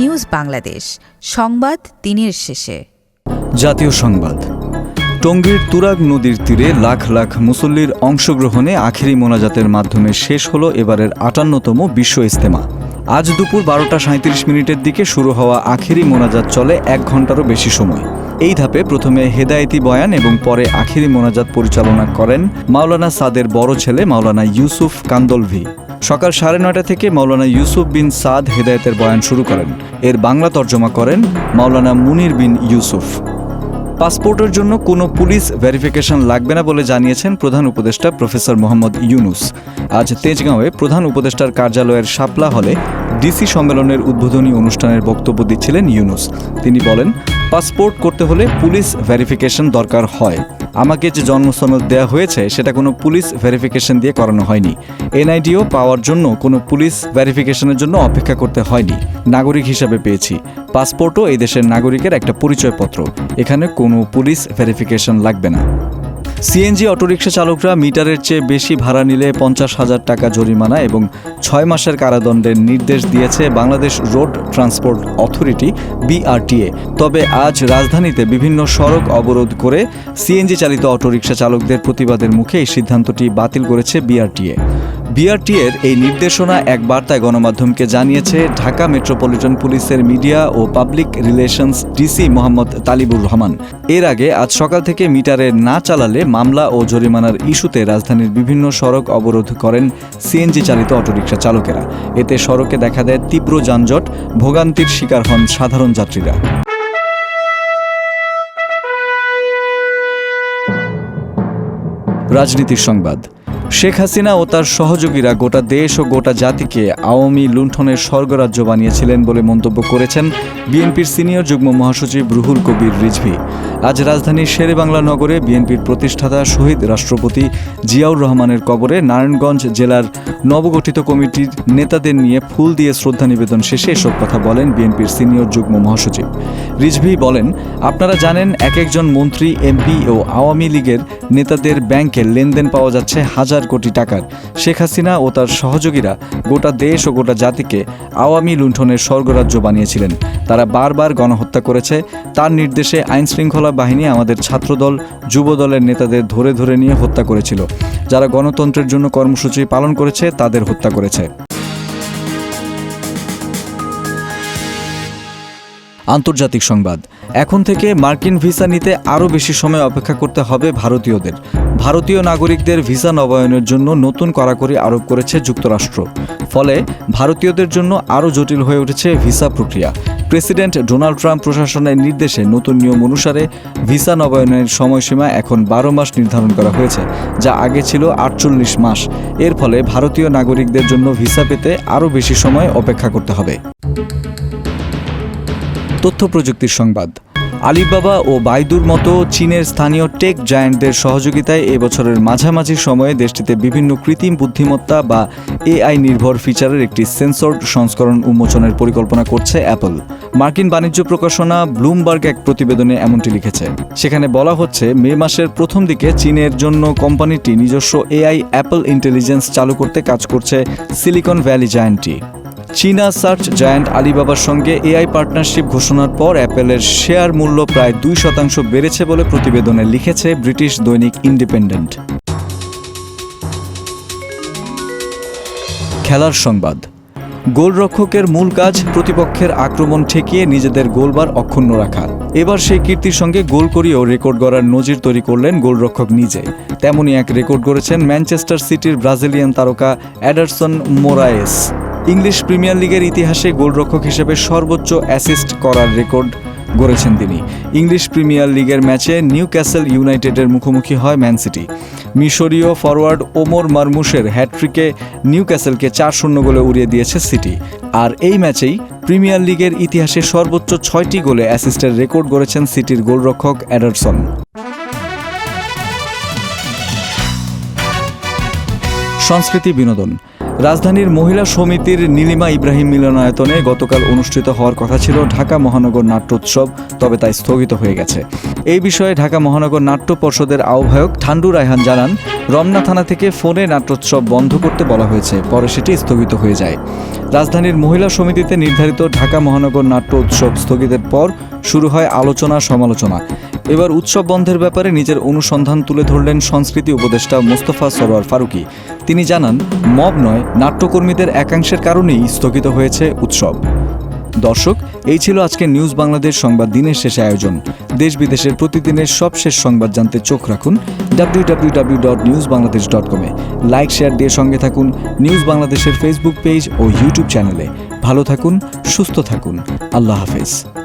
News Bangladesh, সংবাদ দিনের শেষে। জাতীয় সংবাদ। টঙ্গীর তুরাগ নদীর তীরে লাখ লাখ মুসল্লির অংশগ্রহণে আখেরি মোনাজাতের মাধ্যমে শেষ হলো এবারের ৫৮তম বিশ্ব ইজতেমা। আজ দুপুর ১২টা ৩৭ দিকে শুরু হওয়া আখেরি মোনাজাত চলে ১ ঘণ্টারও বেশি সময়। এই ধাপে প্রথমে হেদায়েতি বয়ান এবং পরে আখেরি মোনাজাত পরিচালনা করেন মাওলানা সাদের বড় ছেলে মাওলানা ইউসুফ কান্দলভি। সকাল ৯:৩০ থেকে মাওলানা ইউসুফ বিন সাদ হেদায়েতের বয়ান শুরু করেন। এর বাংলা তর্জমা করেন মাওলানা মুনির বিন ইউসুফ। পাসপোর্টের জন্য কোনো পুলিশ ভেরিফিকেশন লাগবে না বলে জানিয়েছেন প্রধান উপদেষ্টা প্রফেসর মোহাম্মদ ইউনুস। আজ তেজগাঁওয়ে প্রধান উপদেষ্টার কার্যালয়ের শাপলা হলে ডিসি সম্মেলনের উদ্বোধনী অনুষ্ঠানের বক্তব্য দিচ্ছিলেন ইউনুস। তিনি বলেন, পাসপোর্ট করতে হলে পুলিশ ভেরিফিকেশন দরকার হয়। আমাকে যে জন্মসনদ দেওয়া হয়েছে সেটা কোনো পুলিশ ভেরিফিকেশন দিয়ে করানো হয়নি। এনআইডিও পাওয়ার জন্য কোনো পুলিশ ভেরিফিকেশনের জন্য অপেক্ষা করতে হয়নি। নাগরিক হিসাবে পেয়েছি। পাসপোর্টও এই দেশের নাগরিকের একটা পরিচয়পত্র। এখানে কোনো পুলিশ ভেরিফিকেশন লাগবে না। সিএনজি অটোরিকশা চালকরা মিটারের চেয়ে বেশি ভাড়া নিলে ৫০,০০০ টাকা জরিমানা এবং ৬ মাসের কারাদণ্ডের নির্দেশ দিয়েছে Bangladesh road transport authority BRTA। তবে আজ রাজধানীতে বিভিন্ন সড়ক অবরোধ করে সিএনজি চালিত অটোরিকশা চালকদের প্রতিবাদের মুখে এই সিদ্ধান্তটি বাতিল করেছে BRTA। BRTA-র এই নির্দেশনা এক বার্তায় গণমাধ্যমকে জানিয়েছে ঢাকা মেট্রোপলিটন পুলিশের মিডিয়া ও public relations DC Mohammad Talibur Rahman. এর আগে আজ সকাল থেকে মিটারে না চালালে মামলা ও জরিমানার ইস্যুতে রাজধানীর বিভিন্ন সড়ক অবরোধ করেন সিএনজি চালিত অটোরিকশা চালকেরা। এতে সড়কে দেখা দেয় তীব্র যানজট, ভোগান্তির শিকার হন সাধারণ যাত্রীরা। রাজনীতির সংবাদ। শেখ হাসিনা ও তার সহযোগীরা গোটা দেশ ও গোটা জাতিকে আওয়ামী লুণ্ঠনের স্বর্গরাজ্য বানিয়েছিলেন বলে মন্তব্য করেছেন বিএনপির সিনিয়র যুগ্ম মহাসচিব রুহুল কবির রিজভী। আজ রাজধানীর শেরেবাংলা নগরে বিএনপির প্রতিষ্ঠাতা শহীদ রাষ্ট্রপতি জিয়াউর রহমানের কবরে নারায়ণগঞ্জ জেলার নবগঠিত কমিটির নেতাদের নিয়ে ফুল দিয়ে শ্রদ্ধা নিবেদন শেষে এসব কথা বলেন বিএনপির সিনিয়র যুগ্ম মহাসচিব। রিজভী বলেন, আপনারা জানেন এক একজন মন্ত্রী, এমপি ও আওয়ামী লীগের নেতাদের ব্যাংকে লেনদেন পাওয়া যাচ্ছে হাজার কোটি টাকার। শেখ হাসিনা ও তার সহযোগীরা গোটা দেশ ও গোটা জাতিকে আওয়ামী লুণ্ঠনের স্বর্গরাজ্য বানিয়েছিলেন। তারা বারবার গণহত্যা করেছে। তার নির্দেশে আইনশৃঙ্খলা বাহিনী আমাদের ছাত্রদল, যুবদলের নেতাদের ধরে ধরে নিয়ে হত্যা করেছিল। যারা গণতন্ত্রের জন্য কর্মসূচি পালন করেছে তাদের হত্যা করেছে। আন্তর্জাতিক সংবাদ। এখন থেকে মার্কিন ভিসা নিতে আরও বেশি সময় অপেক্ষা করতে হবে ভারতীয়দের। ভারতীয় নাগরিকদের ভিসা নবায়নের জন্য নতুন কড়াকড়ি আরোপ করেছে যুক্তরাষ্ট্র। ফলে ভারতীয়দের জন্য আরও জটিল হয়ে উঠেছে ভিসা প্রক্রিয়া। প্রেসিডেন্ট ডোনাল্ড ট্রাম্প প্রশাসনের নির্দেশে নতুন নিয়ম অনুসারে ভিসা নবায়নের সময়সীমা এখন ১২ মাস নির্ধারণ করা হয়েছে, যা আগে ছিল ৪৮ মাস। এর ফলে ভারতীয় নাগরিকদের জন্য ভিসা পেতে আরও বেশি সময় অপেক্ষা করতে হবে। তথ্য প্রযুক্তির সংবাদ। আলিবাবা ও বাইদুর মতো চীনের স্থানীয় টেক জায়ান্টদের সহযোগিতায় এবছরের মাঝামাঝি সময়ে দেশটিতে বিভিন্ন কৃত্রিম বুদ্ধিমত্তা বা AI নির্ভর ফিচারের একটি সেন্সর্ড সংস্করণ উন্মোচনের পরিকল্পনা করছে অ্যাপল। মার্কিন বাণিজ্য প্রকাশনা ব্লুমবার্গ এক প্রতিবেদনে এমনটি লিখেছে। সেখানে বলা হচ্ছে, মে মাসের প্রথম দিকে চীনের জন্য কোম্পানিটি নিজস্ব AI অ্যাপল ইন্টেলিজেন্স চালু করতে কাজ করছে সিলিকন ভ্যালি জায়ান্টটি। চীনা সার্চ জায়ান্ট আলিবাবার সঙ্গে AI পার্টনারশিপ ঘোষণার পর অ্যাপেলের শেয়ার মূল্য প্রায় 2% বেড়েছে বলে প্রতিবেদনে লিখেছে ব্রিটিশ দৈনিক ইন্ডিপেন্ডেন্ট। খেলার সংবাদ। গোলরক্ষকের মূল কাজ প্রতিপক্ষের আক্রমণ ঠেকিয়ে নিজেদের গোলবার অক্ষুণ্ণ রাখা। এবার সেই কীর্তির সঙ্গে গোল করিয়েও রেকর্ড গড়ার নজির তৈরি করলেন গোলরক্ষক নিজে। তেমনই এক রেকর্ড গড়েছেন ম্যানচেস্টার সিটির ব্রাজিলিয়ান তারকা এডারসন মোরায়েস। ইংলিশ প্রিমিয়ার লিগের ইতিহাসে গোলরক্ষক হিসেবে সর্বোচ্চ অ্যাসিস্ট করার রেকর্ড গড়েছেন তিনি। ইংলিশ প্রিমিয়ার লিগের ম্যাচে নিউক্যাসল ইউনাইটেডের মুখোমুখি হয় ম্যান সিটি। মিশরীয় ফরওয়ার্ড ওমর মারমুশের হ্যাটট্রিকে নিউক্যাসলকে ৪-০ গোলে উড়িয়ে দিয়েছে সিটি। আর এই ম্যাচেই প্রিমিয়ার লিগের ইতিহাসে সর্বোচ্চ ৬টি গোলে অ্যাসিস্টের রেকর্ড গড়েছেন সিটির গোলরক্ষক এডারসন। সংস্কৃতি বিনোদন। রাজধানীর মহিলা সমিতির নীলিমা ইব্রাহিম মিলনায়তনে গতকাল অনুষ্ঠিত হওয়ার কথা ছিল ঢাকা মহানগর নাট্যোৎসব, তবে তাই স্থগিত হয়ে গেছে। এই বিষয়ে ঢাকা মহানগর নাট্য পর্ষদের আহ্বায়ক ঠান্ডু রায়হান জানান, রমনা থানা থেকে ফোনে নাট্যোৎসব বন্ধ করতে বলা হয়েছে, পরে সেটি স্থগিত হয়ে যায়। রাজধানীর মহিলা সমিতিতে নির্ধারিত ঢাকা মহানগর নাট্য উৎসব স্থগিতের পর শুরু হয় আলোচনা সমালোচনা। এবার উৎসব বন্ধের ব্যাপারে নিজের অনুসন্ধান তুলে ধরলেন সংস্কৃতি উপদেষ্টা মোস্তফা সরোয়ার ফারুকী। তিনি জানান, মব নয়, নাট্যকর্মীদের একাংশের কারণেই স্থগিত হয়েছে উৎসব। দর্শক, এই ছিল আজকে নিউজ বাংলাদেশ সংবাদ দিনের শেষে আয়োজন। দেশ বিদেশের প্রতিদিনের সবশেষ সংবাদ জানতে চোখ রাখুন www.newsbangladesh.com-এ। লাইক শেয়ার দিয়ে সঙ্গে থাকুন নিউজ বাংলাদেশের ফেসবুক পেজ ও ইউটিউব চ্যানেলে। ভালো থাকুন, সুস্থ থাকুন। আল্লাহ হাফেজ।